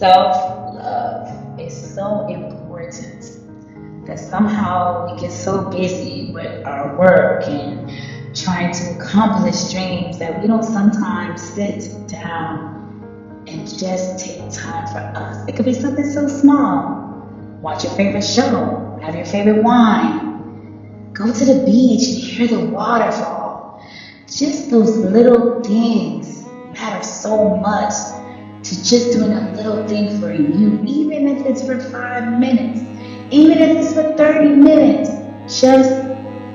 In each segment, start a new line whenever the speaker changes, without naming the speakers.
Self-love is so important that somehow we get so busy with our work and trying to accomplish dreams that we don't sometimes sit down and just take time for us. It could be something so small. Watch your favorite show, have your favorite wine, go to the beach and hear the waterfall. Just those little things matter so much to just doing a little thing for you, even if it's for 5 minutes, even if it's for 30 minutes, just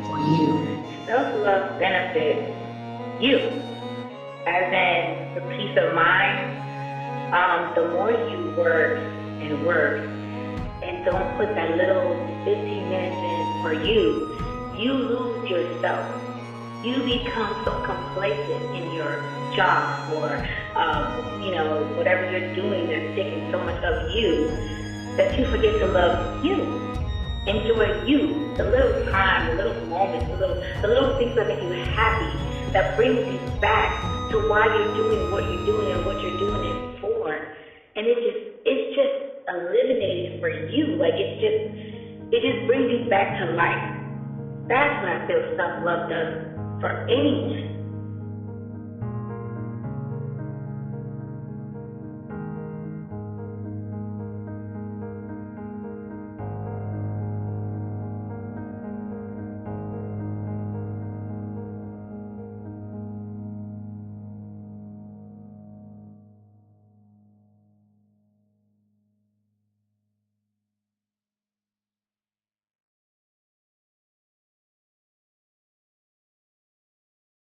for you.
Self-love benefits you, as in the peace of mind. The more you work and work and don't put that little 15 minutes in for you, you lose yourself. You become so complacent in your job or, whatever you're doing that's taking so much of you that you forget to love you. Enjoy you, the little time, the little moments, the little things that make you happy, that brings you back to why you're doing what you're doing and what you're doing it for. And it's just eliminated for you. Like it just brings you back to life. That's what I feel self-love does for anyone.